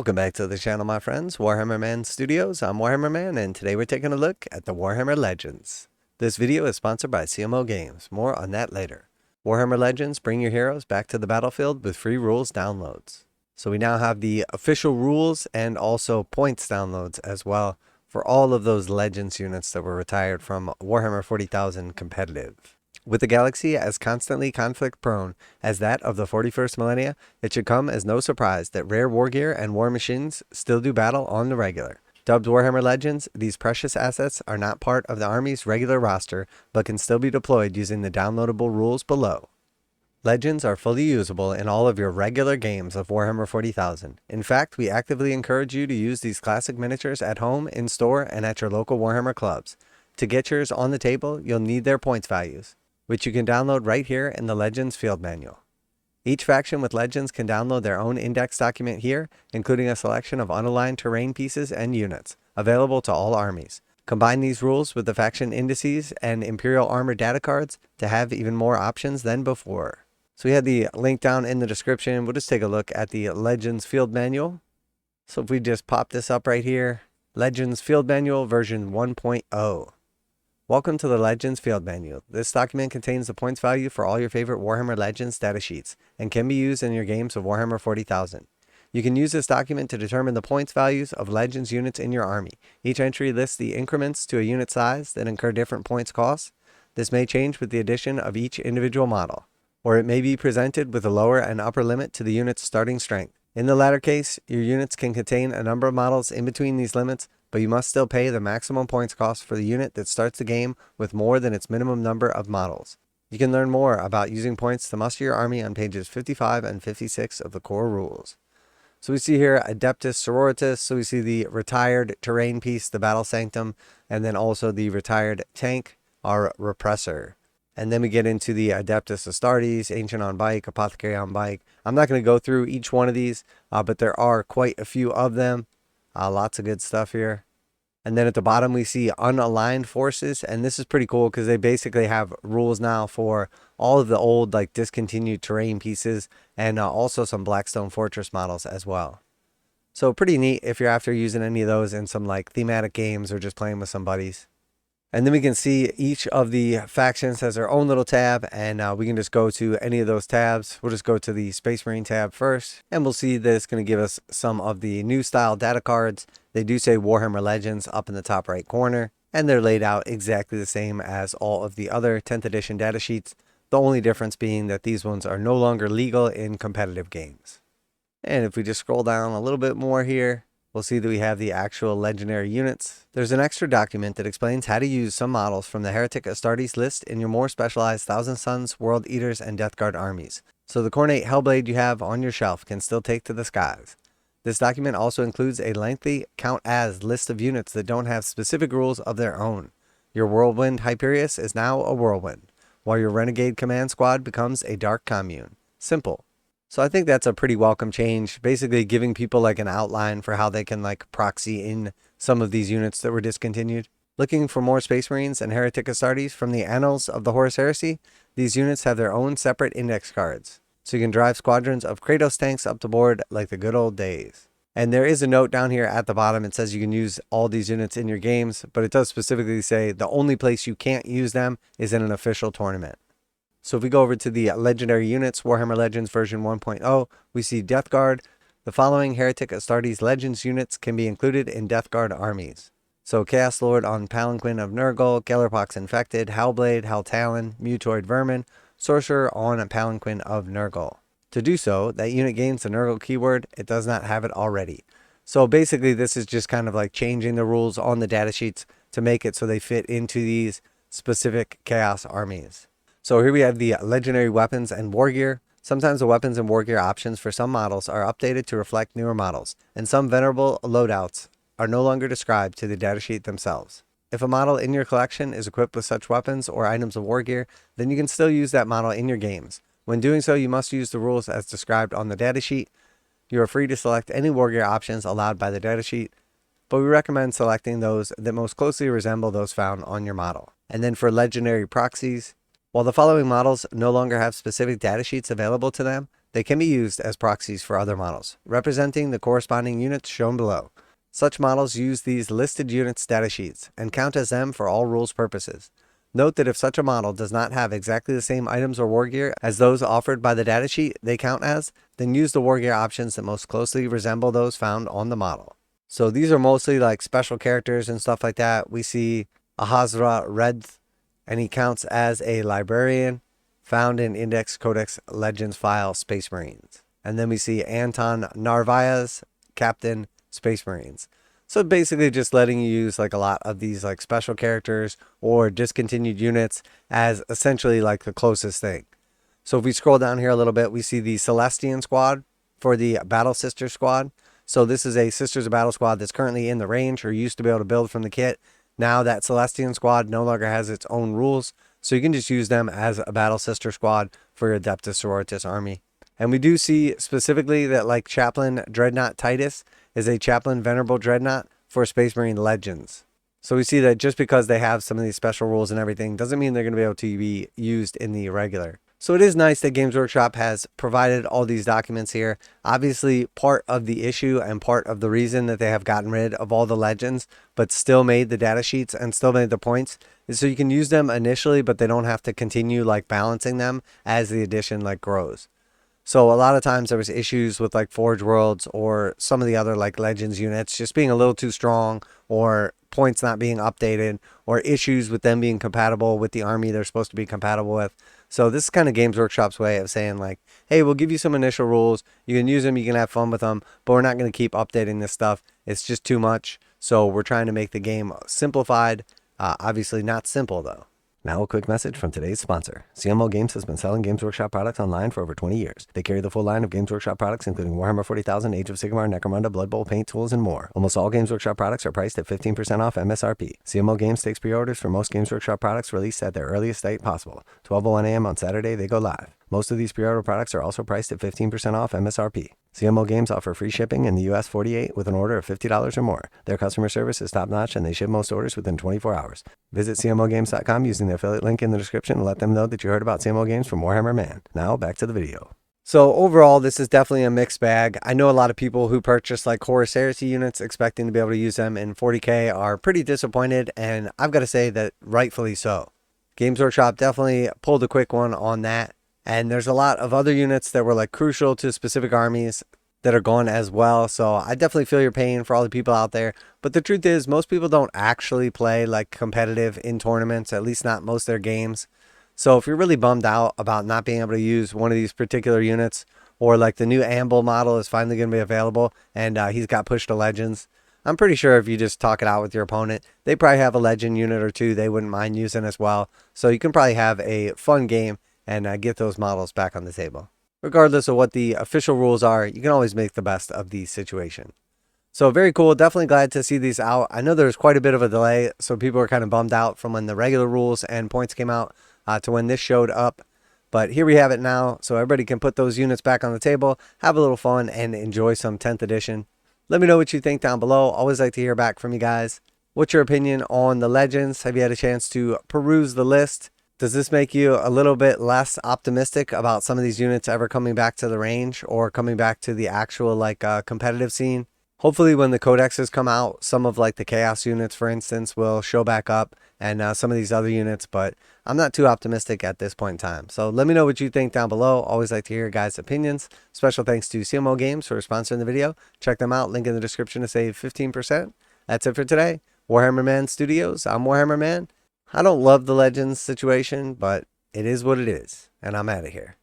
Welcome back to the channel, my friends. Warhammer Man Studios. I'm Warhammer Man, and today we're taking a look at the Warhammer Legends. This video is sponsored by CMO Games. More on that later. Warhammer Legends bring your heroes back to the battlefield with free rules downloads. So we now have the official rules and also points downloads as well for all of those Legends units that were retired from Warhammer 40,000 competitive. With the galaxy as constantly conflict-prone as that of the 41st millennia, it should come as no surprise that rare war gear and war machines still do battle on the regular. Dubbed Warhammer Legends, these precious assets are not part of the Army's regular roster, but can still be deployed using the downloadable rules below. Legends are fully usable in all of your regular games of Warhammer 40,000. In fact, we actively encourage you to use these classic miniatures at home, in store, and at your local Warhammer clubs. To get yours on the table, you'll need their points values, which you can download right here in the Legends field manual. Each faction with Legends can download their own index document here, including a selection of unaligned terrain pieces and units, available to all armies. Combine these rules with the faction indices and Imperial Armor data cards to have even more options than before. So we had the link down in the description. We'll just take a look at the Legends field manual. So if we just pop this up right here, Legends field manual version 1.0. Welcome to the Legends field manual. This document contains the points value for all your favorite Warhammer Legends datasheets and can be used in your games of Warhammer 40,000. You can use this document to determine the points values of Legends units in your army. Each entry lists the increments to a unit size that incur different points costs. This may change with the addition of each individual model, or it may be presented with a lower and upper limit to the unit's starting strength. In the latter case, your units can contain a number of models in between these limits, but you must still pay the maximum points cost for the unit that starts the game with more than its minimum number of models. You can learn more about using points to muster your army on pages 55 and 56 of the core rules. So we see here Adeptus Sororitas, so we see the retired terrain piece, the Battle Sanctum, and then also the retired tank, our Repressor. And then we get into the Adeptus Astartes, Ancient on Bike, Apothecary on Bike. I'm not going to go through each one of these, but there are quite a few of them. Lots of good stuff here. And then at the bottom we see unaligned forces, and this is pretty cool because they basically have rules now for all of the old discontinued terrain pieces and also some Blackstone Fortress models as well. So pretty neat if you're after using any of those in some thematic games or just playing with some buddies. And then we can see each of the factions has their own little tab, and we can just go to any of those tabs. We'll just go to the Space Marine tab first, and we'll see that it's going to give us some of the new style data cards. They do say Warhammer Legends up in the top right corner, and they're laid out exactly the same as all of the other 10th edition data sheets, the only difference being that these ones are no longer legal in competitive games. And if we just scroll down a little bit more here, we'll see that we have the actual legendary units. There's an extra document that explains how to use some models from the Heretic Astartes list in your more specialized Thousand Sons, World Eaters, and Death Guard armies. So the Cornate Hellblade you have on your shelf can still take to the skies. This document also includes a lengthy count as list of units that don't have specific rules of their own. Your Whirlwind Hyperius is now a Whirlwind, while your Renegade Command Squad becomes a Dark Commune. Simple. So I think that's a pretty welcome change, basically giving people an outline for how they can proxy in some of these units that were discontinued. Looking for more Space Marines and Heretic Astartes from the Annals of the Horus Heresy, these units have their own separate index cards, so you can drive squadrons of Kratos tanks up the board like the good old days. And there is a note down here at the bottom. It says you can use all these units in your games, but it does specifically say the only place you can't use them is in an official tournament. So if we go over to the legendary units, Warhammer Legends version 1.0, we see Death Guard. The following Heretic Astartes Legends units can be included in Death Guard armies. So Chaos Lord on Palanquin of Nurgle, Gellerpox Infected, Hellblade, Helltalon, Mutoid Vermin, Sorcerer on Palanquin of Nurgle. To do so, that unit gains the Nurgle keyword. It does not have it already. So basically this is just kind of changing the rules on the datasheets to make it so they fit into these specific Chaos armies. So here we have the legendary weapons and war gear. Sometimes the weapons and war gear options for some models are updated to reflect newer models, and some venerable loadouts are no longer described to the datasheet themselves. If a model in your collection is equipped with such weapons or items of war gear, then you can still use that model in your games. When doing so, you must use the rules as described on the datasheet. You are free to select any war gear options allowed by the datasheet, but we recommend selecting those that most closely resemble those found on your model. And then for legendary proxies, while the following models no longer have specific datasheets available to them, they can be used as proxies for other models, representing the corresponding units shown below. Such models use these listed units datasheets and count as them for all rules purposes. Note that if such a model does not have exactly the same items or war gear as those offered by the datasheet they count as, then use the war gear options that most closely resemble those found on the model. So these are mostly like special characters and stuff like that. We see Ahazra Redth, and he counts as a librarian found in Index Codex Legends file Space Marines. And then we see Anton Narvaez, Captain Space Marines. So basically just letting you use like a lot of these like special characters or discontinued units as essentially like the closest thing. So if we scroll down here a little bit, we see the Celestian squad for the Battle Sister squad. So this is a Sisters of Battle squad that's currently in the range or used to be able to build from the kit. Now that Celestian squad no longer has its own rules, so you can just use them as a Battle Sister squad for your Adeptus Sororitas army. And we do see specifically that like Chaplain Dreadnought Titus is a Chaplain Venerable Dreadnought for Space Marine Legends. So we see that just because they have some of these special rules and everything doesn't mean they're going to be able to be used in the regular. So it is nice that Games Workshop has provided all these documents here. Obviously, part of the issue and part of the reason that they have gotten rid of all the legends, but still made the data sheets and still made the points, is so you can use them initially, but they don't have to continue like balancing them as the edition like grows. So a lot of times there was issues with like forgeworlds or some of the other like legends units just being a little too strong, or points not being updated, or issues with them being compatible with the army they're supposed to be compatible with. So this is kind of Games Workshop's way of saying like, hey, we'll give you some initial rules. You can use them, you can have fun with them, but we're not going to keep updating this stuff. It's just too much. So we're trying to make the game simplified. Obviously not simple though. Now a quick message from today's sponsor. CMO Games has been selling Games Workshop products online for over 20 years. They carry the full line of Games Workshop products, including Warhammer 40,000, Age of Sigmar, Necromunda, Blood Bowl, paint tools, and more. Almost all Games Workshop products are priced at 15% off MSRP. CMO Games takes pre-orders for most Games Workshop products released at their earliest date possible. 12:01 a.m. on Saturday, they go live. Most of these pre-order products are also priced at 15% off MSRP. CMO Games offer free shipping in the US 48 with an order of $50 or more. Their customer service is top-notch and they ship most orders within 24 hours. Visit CMOGames.com using the affiliate link in the description and let them know that you heard about CMO Games from Warhammer Man. Now back to the video. So overall, this is definitely a mixed bag. I know a lot of people who purchase like Horus Heresy units expecting to be able to use them in 40k are pretty disappointed, and I've got to say that rightfully so. Games Workshop definitely pulled a quick one on that. And there's a lot of other units that were like crucial to specific armies that are gone as well. So I definitely feel your pain for all the people out there. But the truth is, most people don't actually play like competitive in tournaments, at least not most of their games. So if you're really bummed out about not being able to use one of these particular units, or like the new Amble model is finally going to be available and he's got pushed to Legends, I'm pretty sure if you just talk it out with your opponent, they probably have a Legend unit or two they wouldn't mind using as well. So you can probably have a fun game and get those models back on the table. Regardless of what the official rules are, you can always make the best of the situation. So very cool. Definitely glad to see these out. I know there's quite a bit of a delay, so people are kind of bummed out from when the regular rules and points came out to when this showed up. But here we have it now, so everybody can put those units back on the table, have a little fun, and enjoy some 10th edition. Let me know what you think down below. Always like to hear back from you guys. What's your opinion on the Legends? Have you had a chance to peruse the list? Does this make you a little bit less optimistic about some of these units ever coming back to the range or coming back to the actual like competitive scene? Hopefully when the codexes come out, some of like the chaos units, for instance, will show back up, and some of these other units, but I'm not too optimistic at this point in time. So let me know what you think down below. Always like to hear your guys' opinions. Special thanks to CMO Games for sponsoring the video. Check them out. Link in the description to save 15%. That's it for today. Warhammer Man Studios. I'm Warhammer Man. I don't love the Legends situation, but it is what it is, and I'm out of here.